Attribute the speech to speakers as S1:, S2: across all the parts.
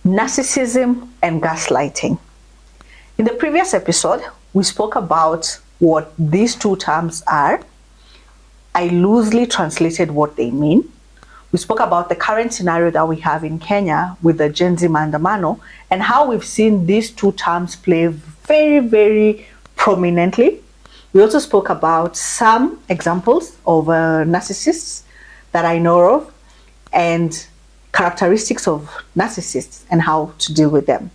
S1: Narcissism and gaslighting. In the previous episode, we spoke about what these two terms are. I loosely translated what they mean. We spoke about the current scenario that we have in Kenya with the Gen Z Maandamano and how we've seen these two terms play very, very prominently. We also spoke about some examples of narcissists that I know of and characteristics of narcissists and how to deal with them.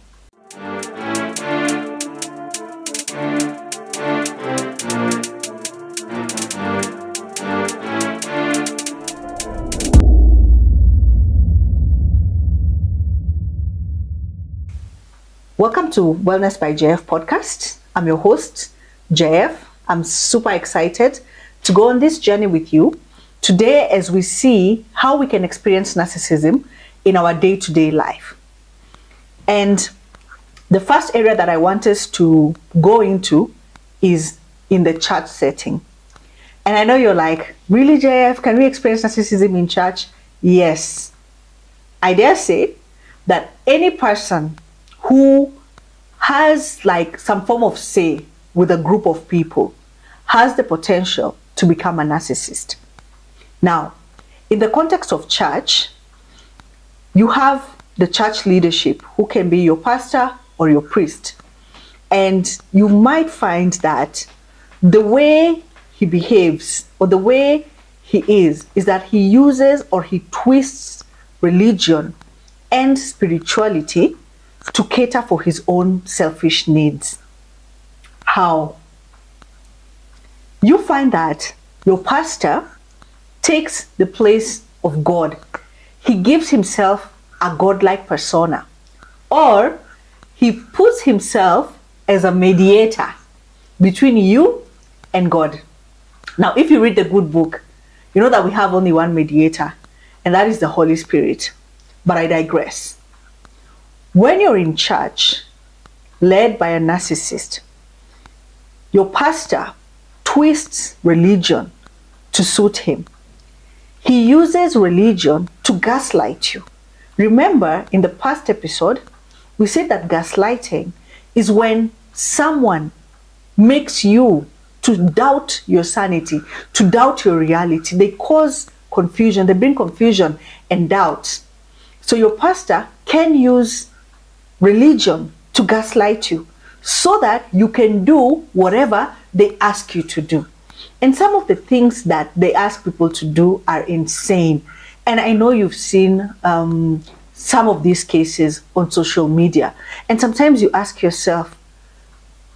S1: Welcome to Wellness by JF podcast. I'm your host, JF. I'm super excited to go on this journey with you today as we see how we can experience narcissism in our day-to-day life. And the first area that I want us to go into is in the church setting. And I know you're like, really, JF, can we experience narcissism in church? Yes. I dare say that any person who has like some form of say with a group of people has the potential to become a narcissist. Now, in the context of church, you have the church leadership who can be your pastor or your priest. And you might find that the way he behaves or the way he is that he uses or he twists religion and spirituality to cater for his own selfish needs. How? You find that your pastor takes the place of God. He gives himself a godlike persona, or he puts himself as a mediator between you and God. Now, if you read the good book, you know that we have only one mediator, and that is the Holy Spirit. But I digress. When you're in church, led by a narcissist, your pastor twists religion to suit him. He uses religion to gaslight you. Remember, in the past episode, we said that gaslighting is when someone makes you to doubt your sanity, to doubt your reality. They cause confusion, they bring confusion and doubt. So your pastor can use religion to gaslight you so that you can do whatever they ask you to do. And some of the things that they ask people to do are insane. And I know you've seen some of these cases on social media. And sometimes you ask yourself,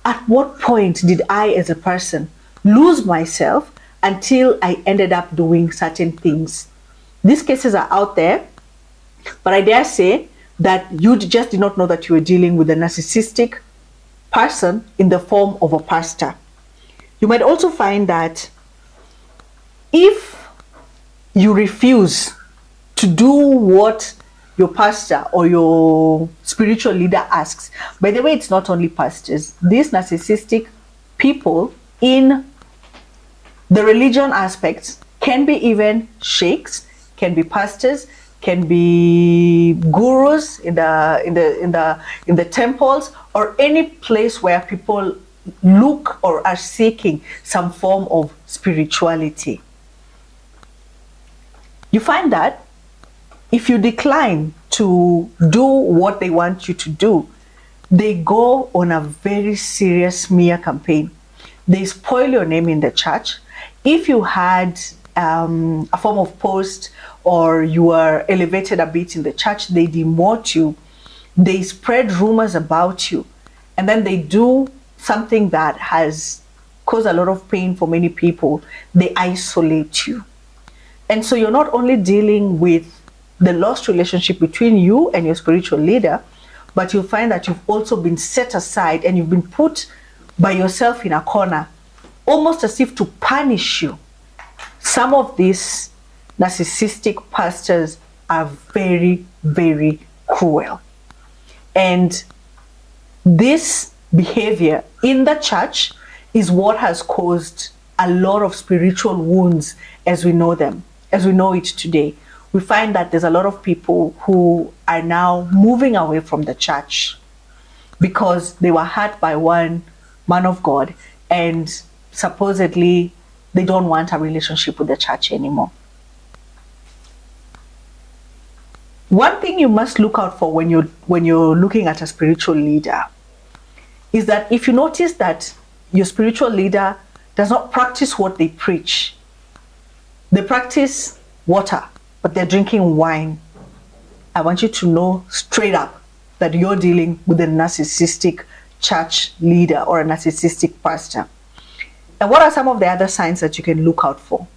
S1: at what point did I as a person lose myself until I ended up doing certain things? These cases are out there, but I dare say that you just did not know that you were dealing with a narcissistic person in the form of a pastor. You might also find that if you refuse to do what your pastor or your spiritual leader asks, by the way, it's not only pastors. These narcissistic people in the religion aspects can be even sheikhs, can be pastors, can be gurus in the temples, or any place where people look or are seeking some form of spirituality. You find that if you decline to do what they want you to do, they go on a very serious smear campaign. They spoil your name in the church. If you had a form of post or you were elevated a bit in the church, they demote you. They spread rumors about you. And then they do something that has caused a lot of pain for many people. They isolate you. And so you're not only dealing with the lost relationship between you and your spiritual leader, but you'll find that you've also been set aside and you've been put by yourself in a corner, almost as if to punish you. Some of these narcissistic pastors are very, very cruel. And this behavior in the church is what has caused a lot of spiritual wounds as we know them, as we know it today. we find that there's a lot of people who are now moving away from the church because they were hurt by one man of God, and supposedly they don't want a relationship with the church anymore. One thing you must look out for when you're looking at a spiritual leader is that if you notice that your spiritual leader does not practice what they preach, they practice water, but they're drinking wine, I want you to know straight up that you're dealing with a narcissistic church leader or a narcissistic pastor. And what are some of the other signs that you can look out for?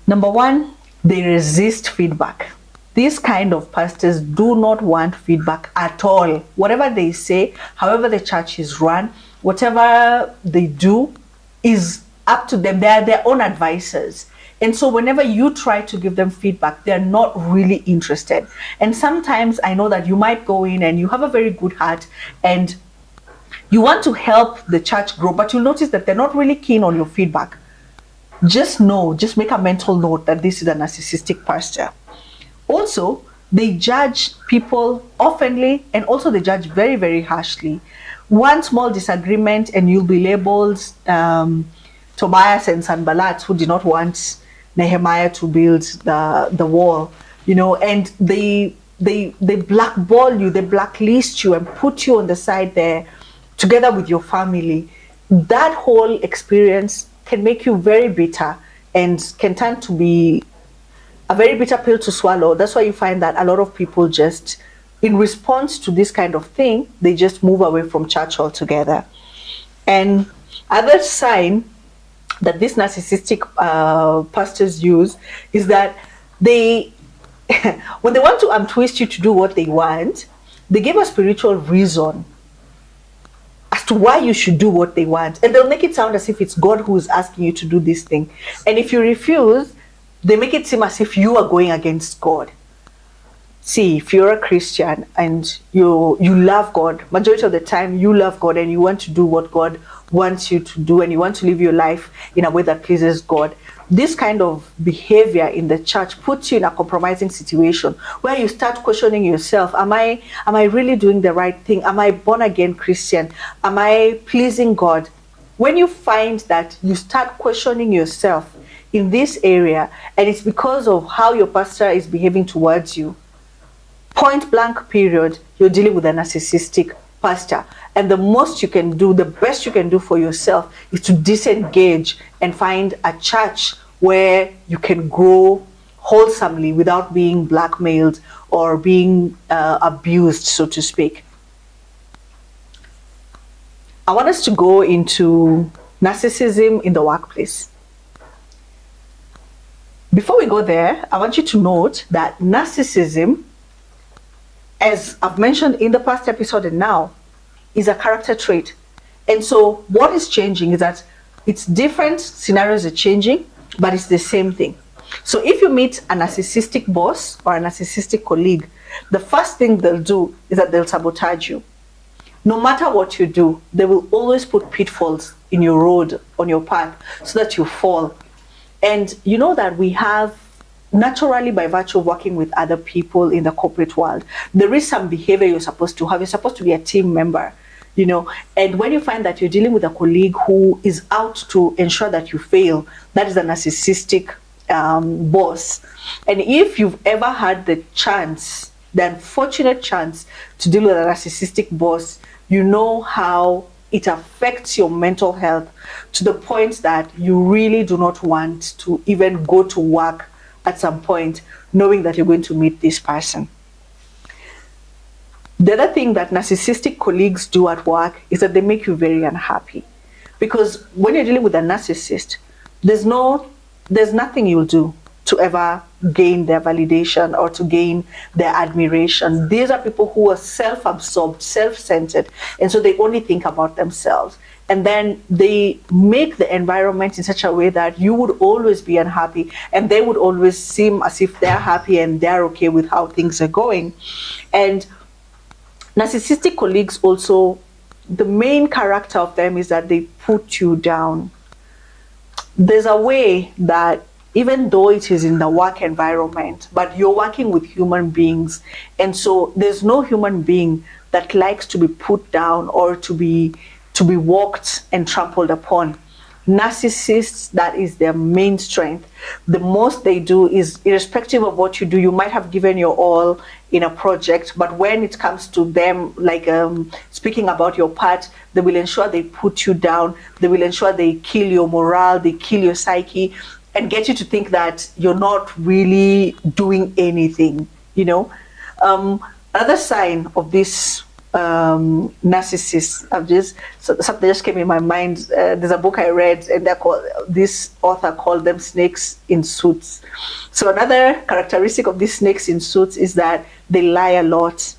S1: Number one, they resist feedback. These kind of pastors do not want feedback at all. Whatever they say, however the church is run, whatever they do is up to them. They are their own advisors. And so whenever you try to give them feedback, they're not really interested. And sometimes I know that you might go in and you have a very good heart and you want to help the church grow, but you'll notice that they're not really keen on your feedback. Just make a mental note that this is a narcissistic pastor. Also, they judge people oftenly, and also they judge very, very harshly. One small disagreement and you'll be labeled Tobias and Sanballat, who did not want Nehemiah to build the wall, and they blackball you, they blacklist you and put you on the side there together with your family. That whole experience can make you very bitter and can turn to be a very bitter pill to swallow. That's why you find that a lot of people just, in response to this kind of thing, they just move away from church altogether. And other sign that these narcissistic pastors use is that they, when they want to untwist you to do what they want, they give a spiritual reason as to why you should do what they want. And they'll make it sound as if it's God who is asking you to do this thing. And if you refuse, they make it seem as if you are going against God. See, if you're a Christian and you love God, majority of the time you love God and you want to do what God wants you to do and you want to live your life in a way that pleases God, this kind of behavior in the church puts you in a compromising situation where you start questioning yourself. Am I really doing the right thing? Am I born again Christian? Am I pleasing God? When you find that you start questioning yourself in this area, and it's because of how your pastor is behaving towards you, point blank period, you're dealing with a narcissistic pastor. And the most you can do, the best you can do for yourself is to disengage and find a church where you can grow wholesomely without being blackmailed or being abused, so to speak. I want us to go into narcissism in the workplace. Before we go there, I want you to note that narcissism, as I've mentioned in the past episode and now, is a character trait. And so what is changing is that it's different scenarios are changing, but it's the same thing. So if you meet a narcissistic boss or a narcissistic colleague, the first thing they'll do is that they'll sabotage you. No matter what you do, they will always put pitfalls in your road, on your path, so that you fall. And you know that we have, naturally, by virtue of working with other people in the corporate world, there is some behavior you're supposed to have. You're supposed to be a team member, and when you find that you're dealing with a colleague who is out to ensure that you fail, that is a narcissistic boss. And if you've ever had the unfortunate chance to deal with a narcissistic boss, you know how it affects your mental health to the point that you really do not want to even go to work at some point, knowing that you're going to meet this person. The other thing that narcissistic colleagues do at work is that they make you very unhappy. Because when you're dealing with a narcissist, there's nothing you'll do to ever gain their validation or to gain their admiration. These are people who are self-absorbed, self-centered, and so they only think about themselves. And then they make the environment in such a way that you would always be unhappy and they would always seem as if they're happy and they're okay with how things are going. And narcissistic colleagues also, the main character of them is that they put you down. There's a way that even though it is in the work environment, but you're working with human beings. And so there's no human being that likes to be put down or to be walked and trampled upon. Narcissists, that is their main strength. The most they do is, irrespective of what you do, you might have given your all in a project, but when it comes to them, like speaking about your part, they will ensure they put you down. They will ensure they kill your morale, they kill your psyche, and get you to think that you're not really doing anything, you know. Another sign of this narcissists, something just came in my mind. There's a book I read, and this author called them snakes in suits. So another characteristic of these snakes in suits is that they lie a lot.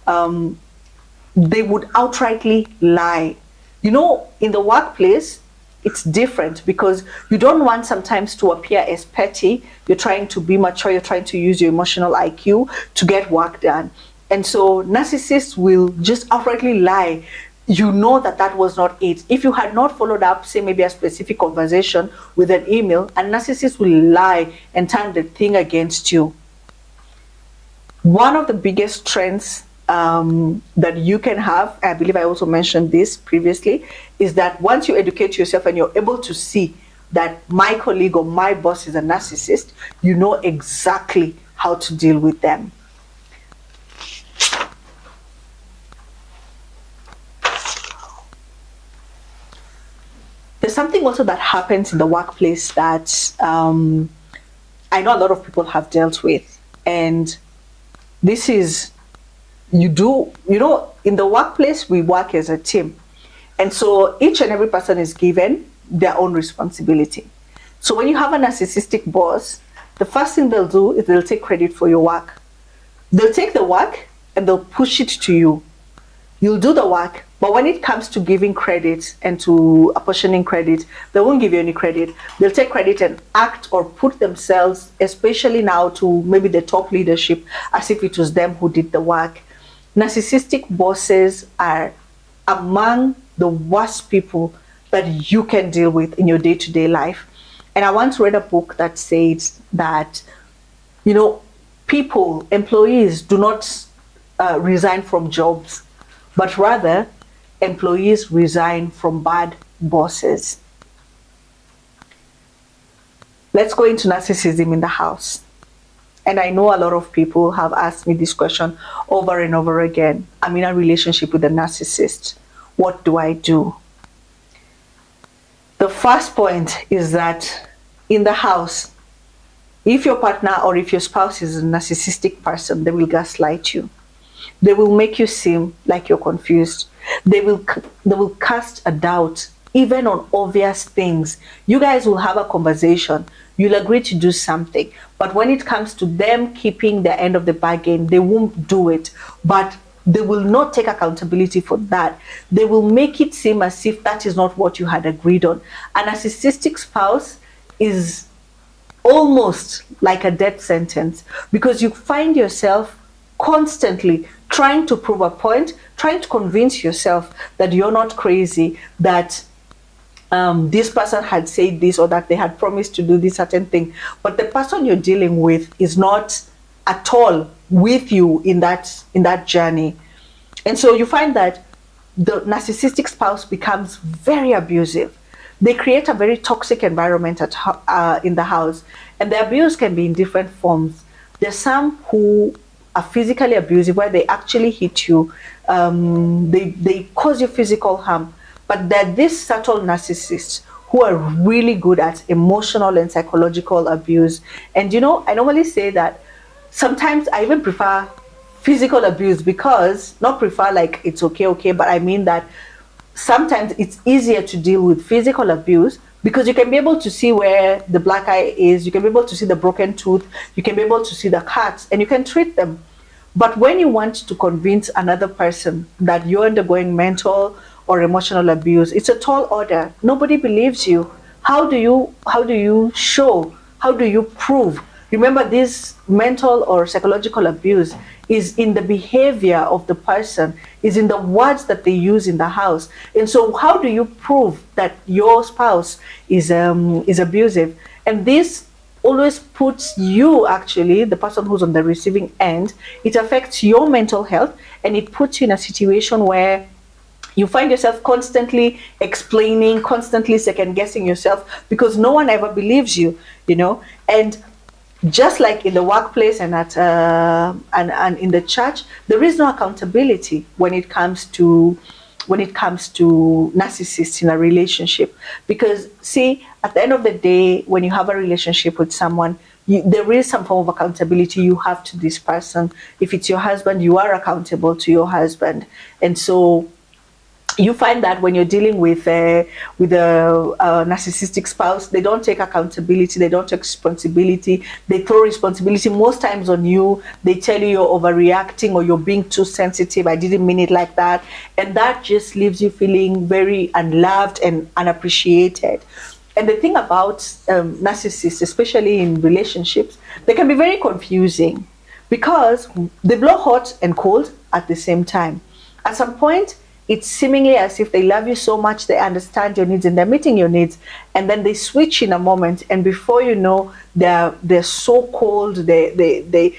S1: They would outrightly lie. You know, in the workplace, it's different because you don't want sometimes to appear as petty. You're trying to be mature. You're trying to use your emotional IQ to get work done. And so narcissists will just outrightly lie. You know that that was not it. If you had not followed up, say maybe a specific conversation with an email, a narcissist will lie and turn the thing against you. One of the biggest trends that you can have, I believe I also mentioned this previously, is that once you educate yourself and you're able to see that my colleague or my boss is a narcissist, you know exactly how to deal with them. There's something also that happens in the workplace that I know a lot of people have dealt with, and this is, you know, in the workplace we work as a team, and so each and every person is given their own responsibility. So when you have a narcissistic boss, the first thing they'll do is they'll take credit for your work. They'll take the work and they'll push it to you. You'll do the work, but when it comes to giving credit and to apportioning credit, they won't give you any credit. They'll take credit and act or put themselves, especially now to maybe the top leadership, as if it was them who did the work. Narcissistic bosses are among the worst people that you can deal with in your day-to-day life. And I once read a book that says that, you know, people, employees do not resign from jobs, but rather employees resign from bad bosses. Let's go into narcissism in the house. And I know a lot of people have asked me this question over and over again. I'm in a relationship with a narcissist. What do I do? The first point is that in the house, if your partner or if your spouse is a narcissistic person, they will gaslight you. They will make you seem like you're confused. They will cast a doubt even on obvious things. You guys will have a conversation. You'll agree to do something. But when it comes to them keeping the end of the bargain, they won't do it. But they will not take accountability for that. They will make it seem as if that is not what you had agreed on. A narcissistic spouse is almost like a death sentence, because you find yourself constantly trying to prove a point, trying to convince yourself that you're not crazy, that this person had said this, or that they had promised to do this certain thing. But the person you're dealing with is not at all with you in that journey. And so you find that the narcissistic spouse becomes very abusive. They create a very toxic environment in the house, and the abuse can be in different forms. There's some who are physically abusive, where they actually hit you, they cause you physical harm. But there are these subtle narcissists who are really good at emotional and psychological abuse. And you know, I normally say that sometimes I even prefer physical abuse, because, not prefer like it's okay, but I mean that sometimes it's easier to deal with physical abuse, because you can be able to see where the black eye is, you can be able to see the broken tooth, you can be able to see the cuts, and you can treat them. But when you want to convince another person that you're undergoing mental or emotional abuse, it's a tall order. Nobody believes you. How do you show? How do you prove? Remember, this mental or psychological abuse is in the behavior of the person, is in the words that they use in the house. And so how do you prove that your spouse is abusive? And this always puts you, actually, the person who's on the receiving end, it affects your mental health, and it puts you in a situation where you find yourself constantly explaining, constantly second guessing yourself, because no one ever believes you, and just like in the workplace and at and in the church, there is no accountability when it comes to narcissists in a relationship. Because see, at the end of the day, when you have a relationship with someone, there is some form of accountability you have to this person. If it's your husband, you are accountable to your husband. And so you find that when you're dealing with a narcissistic spouse, they don't take accountability, they don't take responsibility, they throw responsibility most times on you. They tell you you're overreacting or you're being too sensitive, I didn't mean it like that. And that just leaves you feeling very unloved and unappreciated. And the thing about narcissists, especially in relationships, they can be very confusing because they blow hot and cold at the same time. At some point, it's seemingly as if they love you so much, they understand your needs and they're meeting your needs, and then they switch in a moment, and before you know, they're so cold, they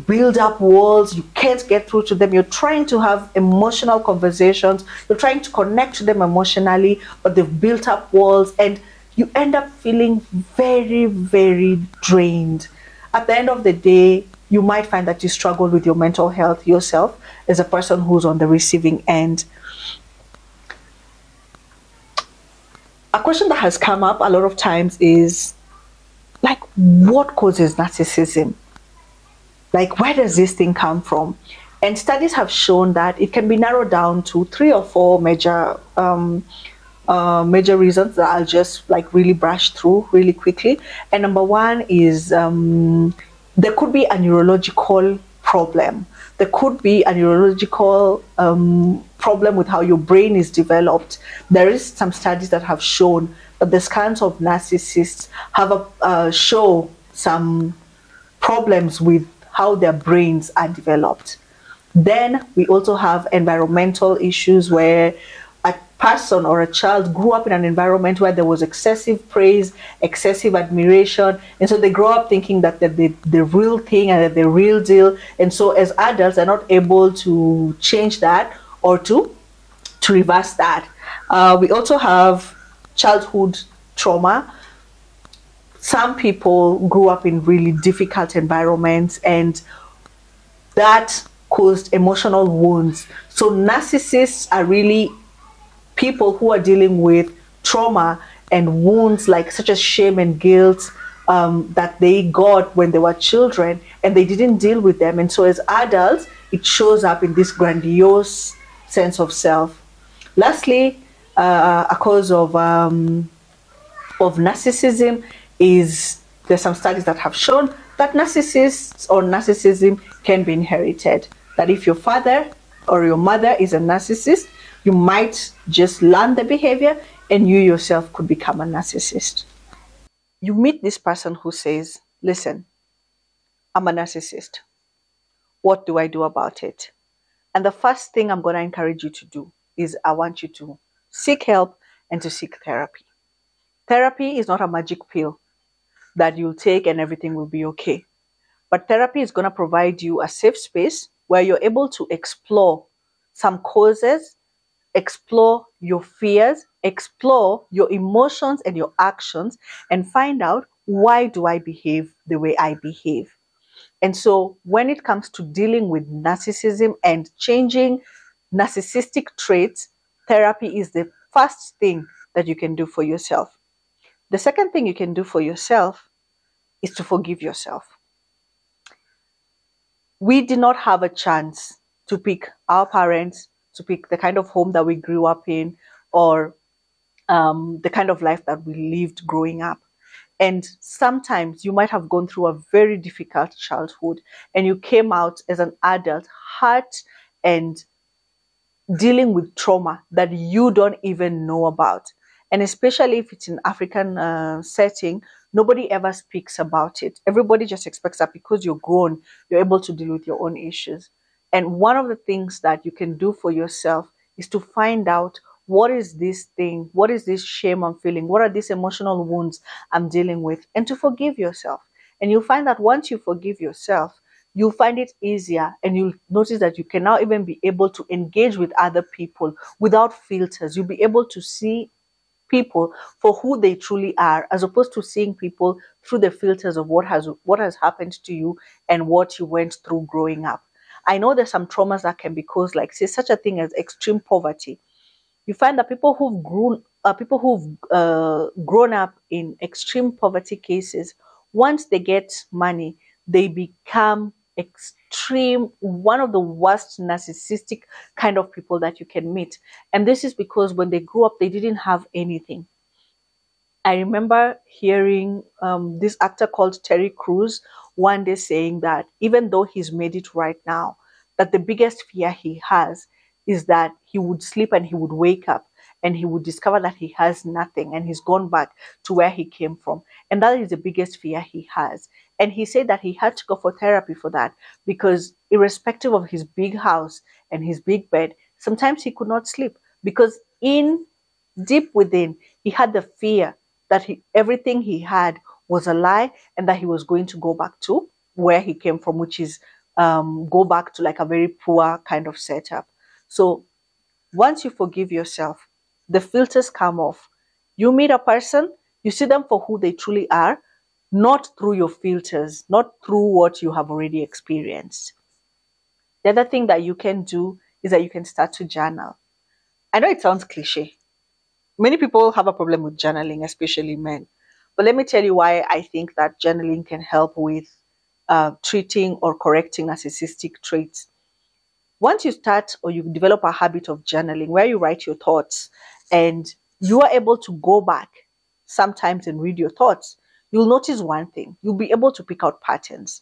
S1: build up walls, you can't get through to them, you're trying to have emotional conversations, you're trying to connect to them emotionally, but they've built up walls, and you end up feeling very, very drained. At the end of the day, you might find that you struggle with your mental health yourself as a person who's on the receiving end. A question that has come up a lot of times is, like, what causes narcissism? Like, where does this thing come from? And studies have shown that it can be narrowed down to 3 or 4 major reasons that I'll just like really brush through really quickly. And number one is there could be a neurological problem. There could be a neurological problem with how your brain is developed. There is some studies that have shown that the scans of narcissists have show some problems with how their brains are developed. Then we also have environmental issues where a person or a child grew up in an environment where there was excessive praise, excessive admiration, and so they grow up thinking that they're the real thing and they're the real deal. And so as adults, they're not able to change that or to reverse that. We also have childhood trauma. Some people grew up in really difficult environments, and that caused emotional wounds. So narcissists are really people who are dealing with trauma and wounds, like such as shame and guilt that they got when they were children and they didn't deal with them. And so as adults, it shows up in this grandiose sense of self. Lastly, a cause of narcissism is, there's some studies that have shown that narcissists or narcissism can be inherited. That if your father or your mother is a narcissist, you might just learn the behavior and you yourself could become a narcissist. You meet this person who says, listen, I'm a narcissist. What do I do about it? And the first thing I'm going to encourage you to do is I want you to seek help and to seek therapy. Therapy is not a magic pill that you'll take and everything will be okay. But therapy is going to provide you a safe space where you're able to explore some causes, explore your fears, explore your emotions and your actions, and find out, why do I behave the way I behave? And so when it comes to dealing with narcissism and changing narcissistic traits, therapy is the first thing that you can do for yourself. The second thing you can do for yourself is to forgive yourself. We did not have a chance to pick our parents, to pick the kind of home that we grew up in, or the kind of life that we lived growing up. And sometimes you might have gone through a very difficult childhood and you came out as an adult hurt and dealing with trauma that you don't even know about. And especially if it's in African setting, nobody ever speaks about it. Everybody just expects that because you're grown, you're able to deal with your own issues. And one of the things that you can do for yourself is to find out, what is this thing? What is this shame I'm feeling? What are these emotional wounds I'm dealing with? And to forgive yourself. And you'll find that once you forgive yourself, you'll find it easier, and you'll notice that you can now even be able to engage with other people without filters. You'll be able to see people for who they truly are, as opposed to seeing people through the filters of what has happened to you and what you went through growing up. I know there's some traumas that can be caused, like say such a thing as extreme poverty. You find that people who've grown up in extreme poverty cases, once they get money, they become extreme, one of the worst narcissistic kind of people that you can meet. And this is because when they grew up, they didn't have anything. I remember hearing this actor called Terry Crews one day saying that even though he's made it right now, that the biggest fear he has is that he would sleep and he would wake up and he would discover that he has nothing and he's gone back to where he came from. And that is the biggest fear he has. And he said that he had to go for therapy for that, because irrespective of his big house and his big bed, sometimes he could not sleep because in deep within, he had the fear that everything he had was a lie, and that he was going to go back to where he came from, which is go back to like a very poor kind of setup. So once you forgive yourself, the filters come off. You meet a person, you see them for who they truly are, not through your filters, not through what you have already experienced. The other thing that you can do is that you can start to journal. I know it sounds cliche. Many people have a problem with journaling, especially men. But let me tell you why I think that journaling can help with treating or correcting narcissistic traits. Once you start or you develop a habit of journaling where you write your thoughts and you are able to go back sometimes and read your thoughts, you'll notice one thing. You'll be able to pick out patterns.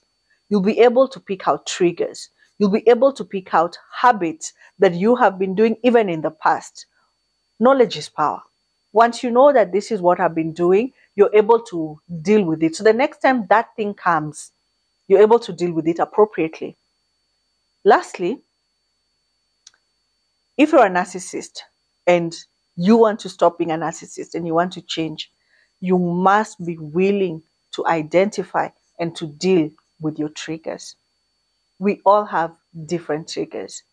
S1: You'll be able to pick out triggers. You'll be able to pick out habits that you have been doing even in the past. Knowledge is power. Once you know that this is what I've been doing, you're able to deal with it. So the next time that thing comes, you're able to deal with it appropriately. Lastly, if you're a narcissist and you want to stop being a narcissist and you want to change, you must be willing to identify and to deal with your triggers. We all have different triggers.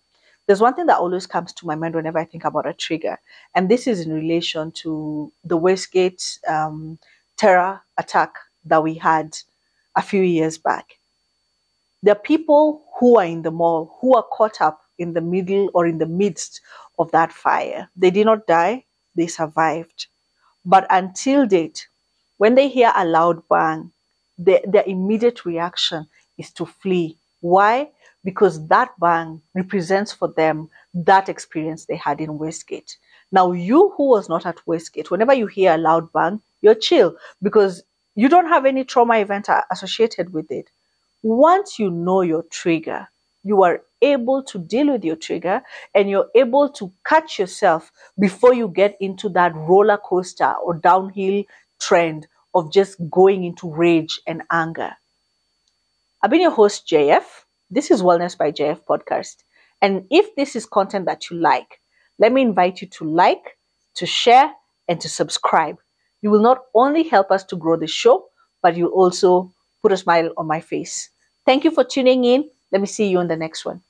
S1: There's one thing that always comes to my mind whenever I think about a trigger, and this is in relation to the Westgate terror attack that we had a few years back. There are people who are in the mall who are caught up in the middle or in the midst of that fire. They did not die, they survived. But until date, when they hear a loud bang, their immediate reaction is to flee. Why? Because that bang represents for them that experience they had in Westgate. Now, you who was not at Westgate, whenever you hear a loud bang, you're chill because you don't have any trauma event associated with it. Once you know your trigger, you are able to deal with your trigger and you're able to catch yourself before you get into that roller coaster or downhill trend of just going into rage and anger. I've been your host, JF. This is Wellness by JF podcast. And if this is content that you like, let me invite you to like, to share, and to subscribe. You will not only help us to grow the show, but you'll also put a smile on my face. Thank you for tuning in. Let me see you on the next one.